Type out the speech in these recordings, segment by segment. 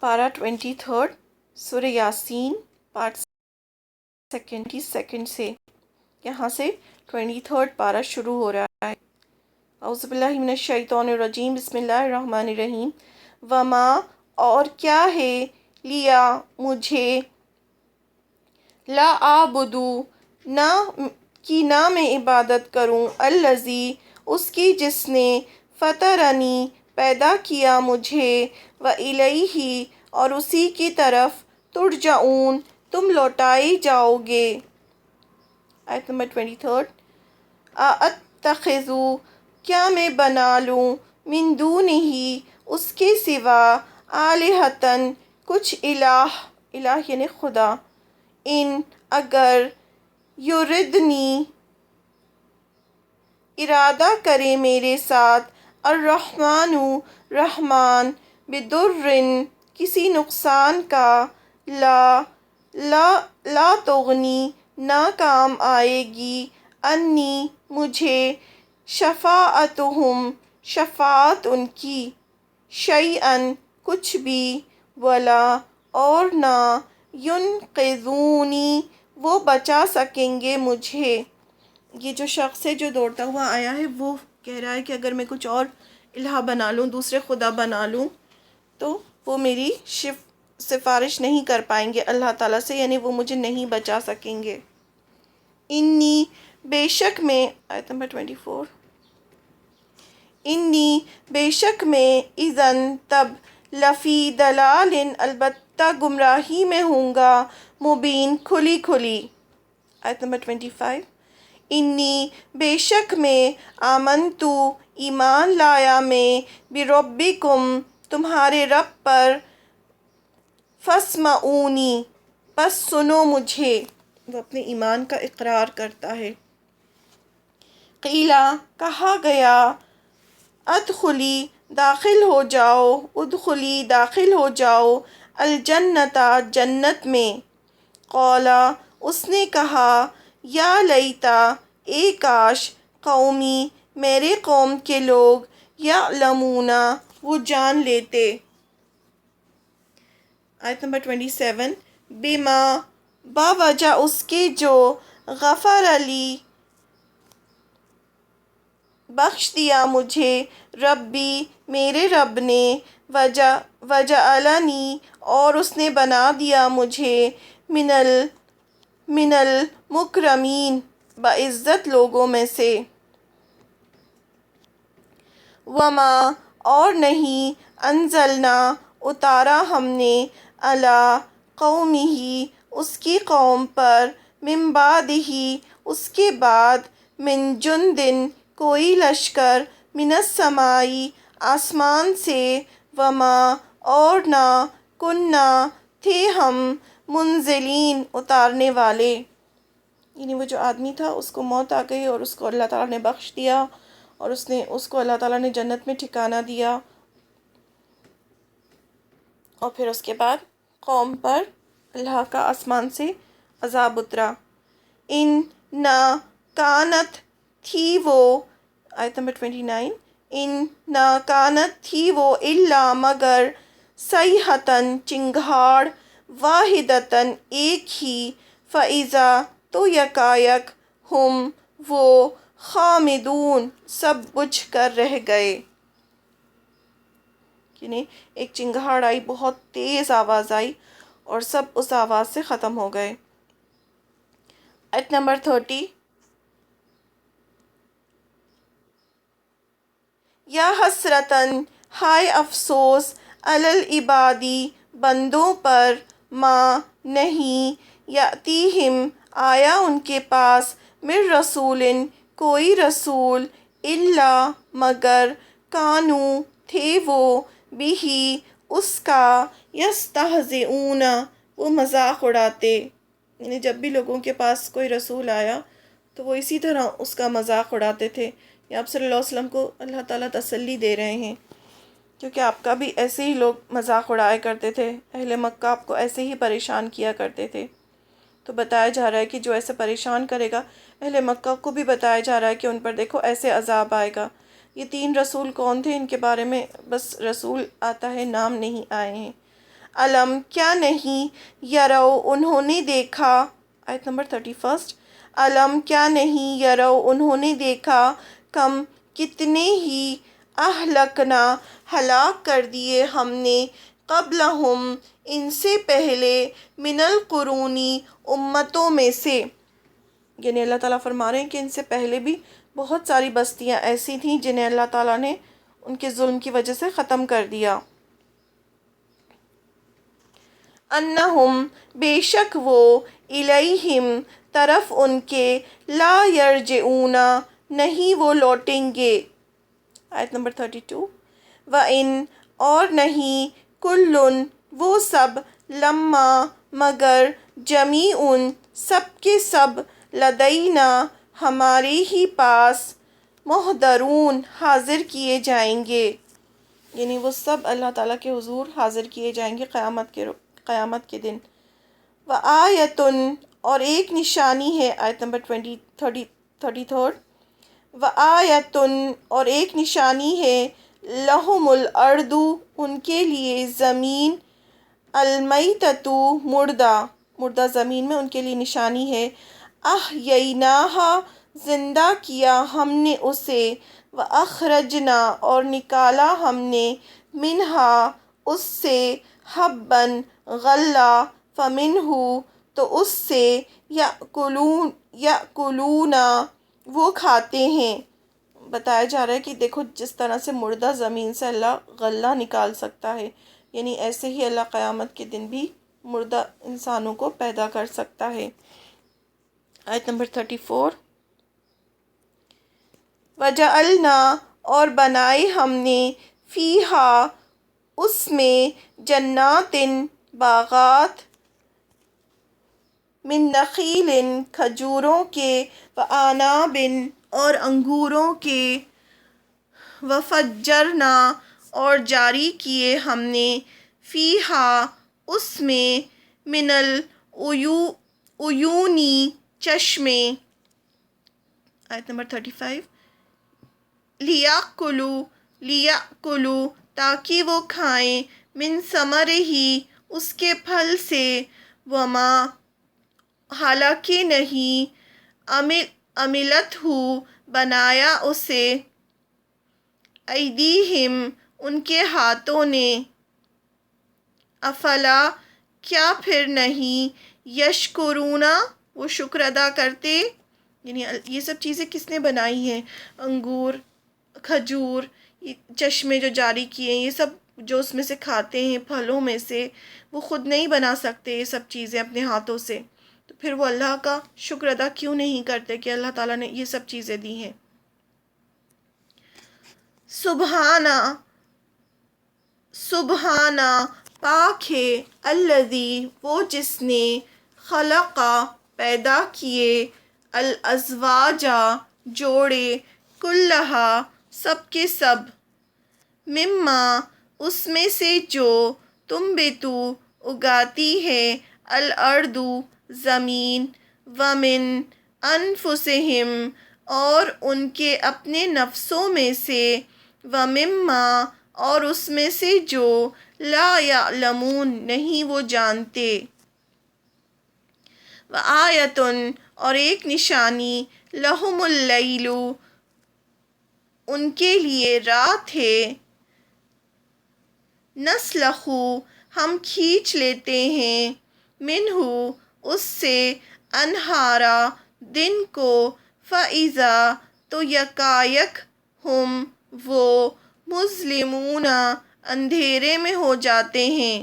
پارہ 23 سورہ Yasin part second سے، یہاں سے 23 پارہ شروع ہو رہا ہے۔ اعوذ باللہ من الشیطان الرجیم، بسم اللہ الرحمن الرحیم۔ وما اور کیا ہے، لیا مجھے، لا اعبدو نہ میں عبادت کروں، الذی اس کی جس نے، فطرنی پیدا کیا مجھے، وإلیہ اور اسی کی طرف، ترجعون تم لوٹائے جاؤ گے۔ آیت نمبر 23۔ اَأَتَّخِذُ کیا میں بنا لوں، من دونہ اس کے سوا، آلہۃ کچھ الہ یعنی خدا، ان اگر، یردنی ارادہ کرے میرے ساتھ، الرحمن رحمان، بدر کسی نقصان کا، لا تغنی نہ کام آئے گی، انی مجھے، شفاعتہم شفاعت ان کی، شیئا کچھ بھی، ولا اور نہ، ینقذونی وہ بچا سکیں گے مجھے۔ یہ جو شخص ہے جو دوڑتا ہوا آیا ہے وہ کہہ رہا ہے کہ اگر میں کچھ اور الہ بنا لوں، دوسرے خدا بنا لوں، تو وہ میری سفارش نہیں کر پائیں گے اللہ تعالیٰ سے، یعنی وہ مجھے نہیں بچا سکیں گے۔ انی بے شک میں، آیت نمبر 24، انی بے شک میں، اذن تب، لفی دلال البتہ گمراہی میں ہوں گا، مبین کھلی کھلی۔ آیت نمبر 25، انی بے شک میں، آمنتو ایمان لایا میں، بربکم تمہارے رب پر، فاسمعونی پس سنو مجھے، وہ اپنے ایمان کا اقرار کرتا ہے۔ قیلا کہا گیا، ادخلی داخل ہو جاؤ، ادخلی داخل ہو جاؤ، الجنت جنت میں۔ قالا اس نے کہا، یا لیتا اے کاش، قومی میرے قوم کے لوگ، یعلمون وہ جان لیتے۔ آیت نمبر 27، بما باوجہ اس کے جو، غفر لی بخش دیا مجھے، ربی میرے رب نے، وجعلنی اور اس نے بنا دیا مجھے، من المکرمین باعزت لوگوں میں سے۔ وما اور نہیں، انزلنا اتارا ہم نے، علی قومہ اس کی قوم پر، من بعدہ اس کے بعد، من جندٍ کوئی لشکر، من السماء آسمان سے، وما اور نہ، کنا تھے ہم، منزلین اتارنے والے۔ یعنی وہ جو آدمی تھا اس کو موت آ گئی اور اس کو اللہ تعالیٰ نے بخش دیا، اور اس کو اللہ تعالیٰ نے جنت میں ٹھکانہ دیا، اور پھر اس کے بعد قوم پر اللہ کا آسمان سے عذاب اترا۔ ان نہ کانت تھی وہ، آیت نمبر 29، ان نہ کانت تھی وہ، الا مگر، صیحۃً چنگھاڑ، واحدۃً ایک ہی، فاذا تو یکایک، ہم وہ، خامدون سب بجھ کر رہ گئے۔ یعنی ایک چنگھاڑ آئی، بہت تیز آواز آئی، اور سب اس آواز سے ختم ہو گئے۔ آیت نمبر 30، یا حسرتاً ہائے افسوس، علی العباد بندوں پر، ما نہیں، یأتیہم آیا ان کے پاس، من رسول کوئی رسول، الا مگر، کانوا تھے وہ، بہ اس کا، یستہزئون وہ مذاق اڑاتے۔ یعنی جب بھی لوگوں کے پاس کوئی رسول آیا تو وہ اسی طرح اس کا مذاق اڑاتے تھے۔ یا آپ صلی اللہ علیہ وسلم کو اللہ تعالیٰ تسلی دے رہے ہیں، کیونکہ آپ کا بھی ایسے ہی لوگ مذاق اڑایا کرتے تھے، اہل مکہ آپ کو ایسے ہی پریشان کیا کرتے تھے۔ تو بتایا جا رہا ہے کہ جو ایسے پریشان کرے گا، اہل مکہ کو بھی بتایا جا رہا ہے کہ ان پر دیکھو ایسے عذاب آئے گا۔ یہ 3 رسول کون تھے، ان کے بارے میں بس رسول آتا ہے، نام نہیں آئے ہیں۔ علم کیا نہیں، یرو انہوں نے دیکھا، آیت نمبر 31، علم کیا نہیں، یرو انہوں نے دیکھا، کم کتنے ہی، اہلکنا ہلاک کر دیے ہم نے، قبلہم ان سے پہلے، من القرونی امتوں میں سے، یعنی اللہ تعالیٰ فرما رہے ہیں کہ ان سے پہلے بھی بہت ساری بستیاں ایسی تھیں جنہیں اللہ تعالیٰ نے ان کے ظلم کی وجہ سے ختم کر دیا۔ انہم بے شک وہ، الیہم طرف ان کے، لا یرجعون نہیں وہ لوٹیں گے، آیت نمبر 32، وَإِن اور نہیں، کُلٌ وہ سب، لما مگر، جمیعٌ سب کے سب، لدینا ہمارے ہی پاس، محضرون حاضر کیے جائیں گے، یعنی وہ سب اللہ تعالیٰ کے حضور حاضر کیے جائیں گے قیامت کے دن۔ وَآیَةٌ اور ایک نشانی ہے، آیت نمبر 33، وَآیَةٌ اور ایک نشانی ہے، لَهُمُ الْأَرْضُ ان کے لیے زمین، الْمَيْتَةُ مردہ زمین میں ان کے لیے نشانی ہے، أَحْيَيْنَاهَا زندہ کیا ہم نے اسے، وَأَخْرَجْنَا اور نکالا ہم نے، مِنْهَا اس سے، حَبًّا غلہ، فَمِنْهُ تو اس سے، یأکلون وہ کھاتے ہیں۔ بتایا جا رہا ہے کہ دیکھو جس طرح سے مردہ زمین سے اللہ غلہ نکال سکتا ہے، یعنی ایسے ہی اللہ قیامت کے دن بھی مردہ انسانوں کو پیدا کر سکتا ہے۔ آیت نمبر 34، وَجَعَلْنَا اور بنائے ہم نے، فیہا اس میں، جنات باغات، من نخیل کھجوروں کے، وَأَعْنَابٍ اور انگوروں کے، وَفَجَّرْنَا اور جاری کیے ہم نے، فیہا اس میں، من العیونی چشمے، آیت نمبر 35، لیاکلوا تاکہ وہ کھائیں، من ثمرہ اس کے پھل سے، وما حالانکہ نہیں، عملتہ بنایا اسے، ایدیہم ان کے ہاتھوں نے، افلا کیا پھر نہیں، یشکرون وہ شکر ادا کرتے، یعنی یہ سب چیزیں کس نے بنائی ہیں، انگور، کھجور، چشمے جو جاری کیے ہیں، یہ سب جو اس میں سے کھاتے ہیں پھلوں میں سے، وہ خود نہیں بنا سکتے یہ سب چیزیں اپنے ہاتھوں سے، تو پھر وہ اللہ کا شکر ادا کیوں نہیں کرتے کہ اللہ تعالیٰ نے یہ سب چیزیں دی ہیں۔ سبحانہ پاک ہے، الذی وہ جس نے، خلق پیدا کیے، الازواج جوڑے، کلہا سب کے سب، مما اس میں سے جو، تنبتو اگاتی ہے، الارض زمین، ومن انفسہم اور ان کے اپنے نفسوں میں سے، ومما اور اس میں سے جو، لا یعلمون نہیں وہ جانتے، وآیۃ اور ایک نشانی، لہم اللیل ان کے لیے رات ہے، نسلخ ہم کھینچ لیتے ہیں، منہ اس سے، انہارا دن کو، فَإِذَا تو یکایک، ہم وہ، مظلمون اندھیرے میں ہو جاتے ہیں،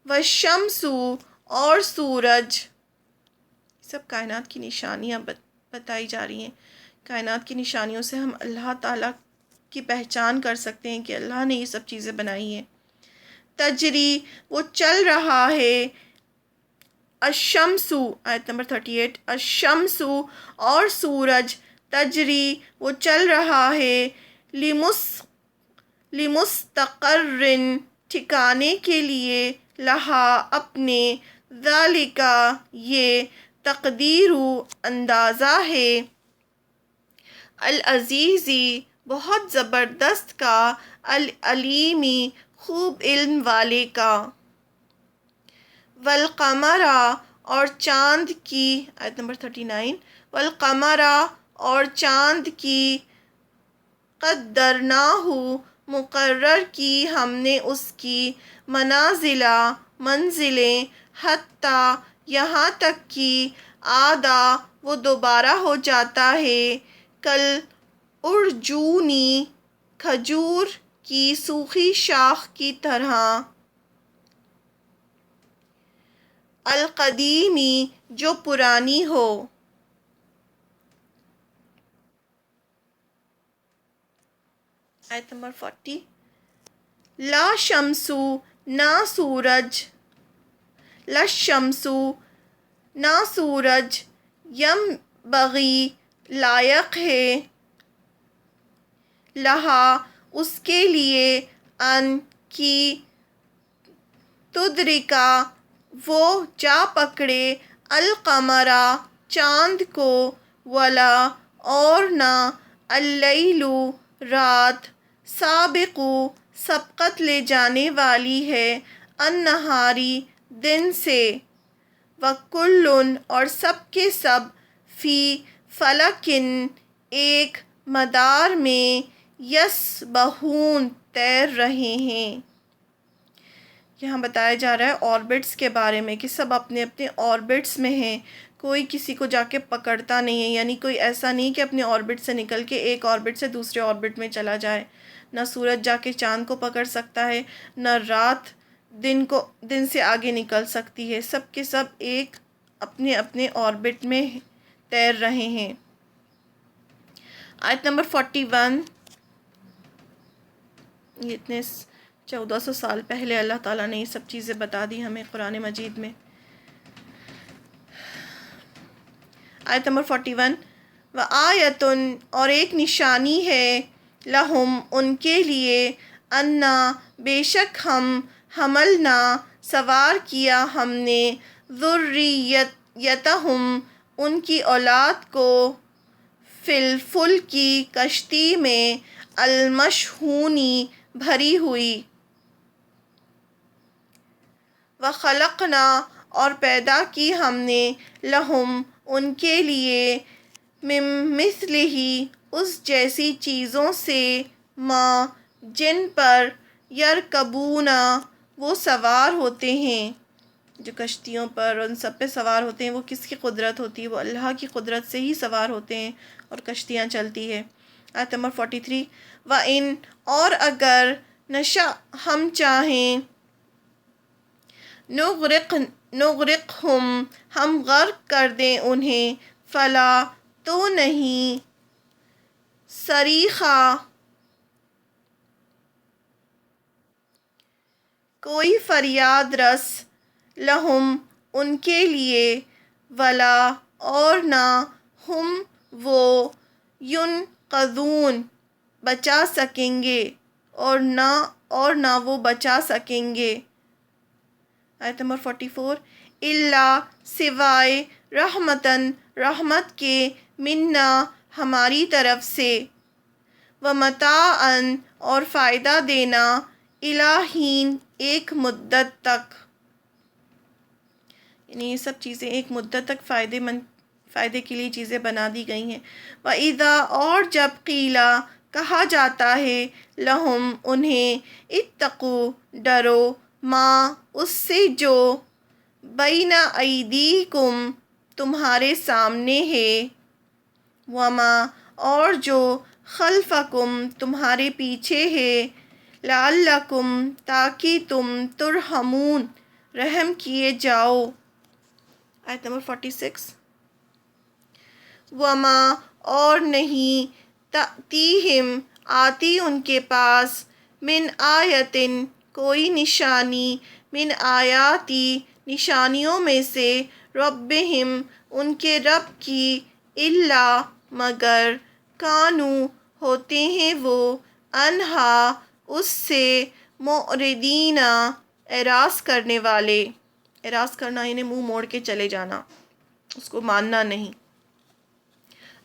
والشمس اور سورج، سب کائنات کی نشانیاں بتائی جا رہی ہیں، کائنات کی نشانیوں سے ہم اللہ تعالیٰ کی پہچان کر سکتے ہیں کہ اللہ نے یہ سب چیزیں بنائی ہیں، تجری وہ چل رہا ہے، الشمس آیت نمبر 38، الشمس اور سورج، تجری وہ چل رہا ہے، لمستقر ٹھکانے کے لیے، لہا اپنے، ذالک یہ، تقدیر اندازہ ہے، العزیز بہت زبردست کا، العلیمی خوب علم والے کا، والقمرہ اور چاند کی، آیت نمبر 39، والقمرہ اور چاند کی، قدرناہ مقرر کی ہم نے اس کی، منازلہ منزلیں، حتیٰ یہاں تک کہ آدھا وہ دوبارہ ہو جاتا ہے، کل ارجونی کھجور کی سوکھی شاخ کی طرح، القدیمی جو پرانی ہو۔ آیت نمبر 40، لا شمسو نہ سورج، لا شمسو نہ سورج، یم بغی لائق ہے، لہا اس کے لیے، ان کی، تدرکا وہ جا پکڑے، القمرہ چاند کو، ولا اور نہ، اللیل رات، سابقو سبقت لے جانے والی ہے، النہاری دن سے، وکل اور سب کے سب، فی فلکن ایک مدار میں، یسبحون تیر رہے ہیں۔ یہاں بتایا جا رہا ہے آربٹس کے بارے میں کہ سب اپنے اپنے آربٹس میں ہیں، کوئی کسی کو جا کے پکڑتا نہیں ہے، یعنی کوئی ایسا نہیں کہ اپنے آربٹ سے نکل کے ایک آربٹ سے دوسرے آربٹ میں چلا جائے، نہ سورج جا کے چاند کو پکڑ سکتا ہے، نہ رات دن سے آگے نکل سکتی ہے، سب کے سب ایک اپنے اپنے آربٹ میں تیر رہے ہیں۔ آیت نمبر 41، یہ اتنے 1400 سال پہلے اللہ تعالیٰ نے یہ سب چیزیں بتا دی ہمیں قرآن مجید میں۔ آیت نمبر 41، وآیتن اور ایک نشانی ہے، لہم ان کے لیے، انا بے شک ہم، حملنا سوار کیا ہم نے، ذریتہم ان کی اولاد کو، فی الفلک کی کشتی میں، المشحونی بھری ہوئی، وخلقنا اور پیدا کی ہم نے، لہم ان کے لیے، من مثلہ اس جیسی چیزوں سے، ما جن پر، یرکبون وہ سوار ہوتے ہیں، جو کشتیوں پر ان سب پہ سوار ہوتے ہیں، وہ کس کی قدرت ہوتی ہے؟ وہ اللہ کی قدرت سے ہی سوار ہوتے ہیں اور کشتیاں چلتی ہے۔ آیت نمبر 43، وَإِنْ اور اگر، نشاء ہم چاہیں، نغرقہم ہم غرق کر دیں انہیں، فلا تو نہیں، صریخا کوئی فریاد رس، لہم ان کے لیے، ولا اور نہ، ہم وہ، ینقذون بچا سکیں گے، اور نہ وہ بچا سکیں گے۔ آیت نمبر 44، الا سوائے، رحمتاً رحمت کے، منا ہماری طرف سے، ومتاعاً اور فائدہ دینا، الی حین ایک مدت تک، یعنی یہ سب چیزیں ایک مدت تک فائدے کے لیے چیزیں بنا دی گئی ہیں۔ وَإِذَا اور جب، قیلا کہا جاتا ہے، لہم انہیں، اتقوا ڈرو، ما اس سے جو، بین ایدیکم تمہارے سامنے ہے، وما اور جو، خلفکم تمہارے پیچھے ہے، لعلکم تاکہ تم، ترحمون رحم کیے جاؤ۔ آیت نمبر 46، وما اور نہیں، تأتیہم آتی ان کے پاس، من آیتن کوئی نشانی، من آیاتی نشانیوں میں سے، ربہم ان کے رب کی، الا مگر، کانوا ہوتے ہیں وہ، عنہا اس سے، معرضین اعراض کرنے والے، اعراض کرنا یعنی منہ موڑ کے چلے جانا، اس کو ماننا نہیں۔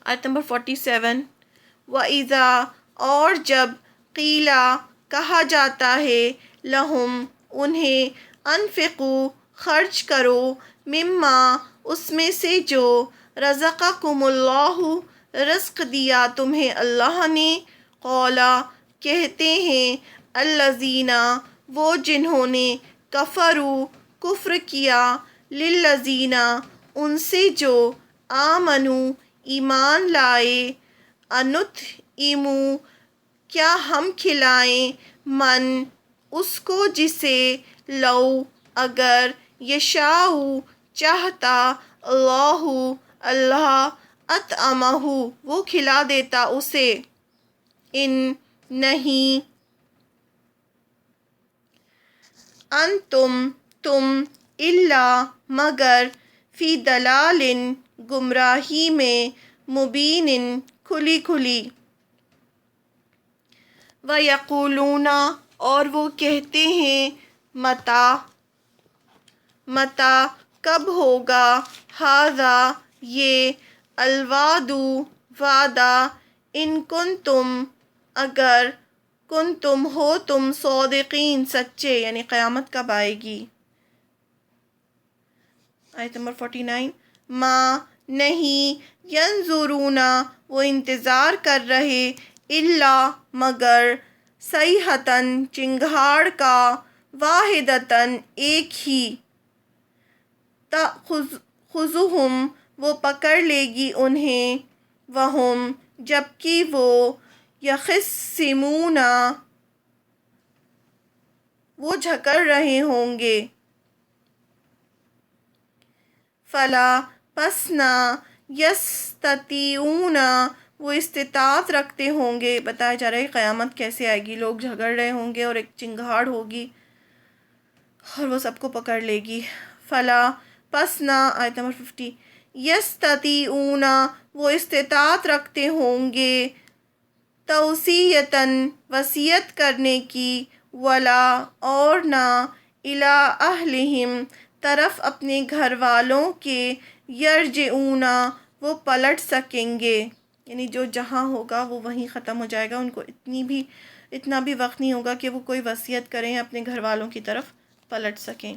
آیت نمبر 47، وَإِذَا اور جب قیلا کہا جاتا ہے لہم انہیں انفقو خرچ کرو مما اس میں سے جو رزقکم اللہ رزق دیا تمہیں اللہ نے قولا کہتے ہیں الذین وہ جنہوں نے کفرو کفر کیا للذین ان سے جو آمنو ایمان لائے انطعمو کیا ہم کھلائیں من اس کو جسے لو اگر یشاء چاہتا اللہ اللہ اطعمہ وہ کھلا دیتا اسے ان نہیں انتم تم الا مگر فی دلال گمراہی میں مبین کھلی کھلی وَيَقُولُونَ اور وہ کہتے ہیں متا کب ہوگا ھذا یہ الوعد وعدہ ان کنتم اگر کنتم ہو تم صادقین سچے یعنی قیامت کب آئے گی. آیت نمبر 49 ما نہیں ینظرون وہ انتظار کر رہے الا مگر صیحۃً چنگھاڑ کا واحدۃً ایک ہی تأخذہم وہ پکڑ لے گی انہیں وہم جبکہ وہ یخصمون وہ جھگڑ رہے ہوں گے فلا پس نہ یستطیعون وہ استطاعت رکھتے ہوں گے. بتایا جا رہا ہے قیامت کیسے آئے گی. لوگ جھگڑ رہے ہوں گے اور ایک چنگھاڑ ہوگی اور وہ سب کو پکڑ لے گی. فلا پس نہ آیت نمبر 50 یستطیعون وہ استطاعت رکھتے ہوں گے توصیۃً وصیت کرنے کی ولا اور نہ الی اہلہم طرف اپنے گھر والوں کے یرجعون وہ پلٹ سکیں گے یعنی جو جہاں ہوگا وہ وہیں ختم ہو جائے گا. ان کو اتنا بھی وقت نہیں ہوگا کہ وہ کوئی وصیت کریں اپنے گھر والوں کی طرف پلٹ سکیں.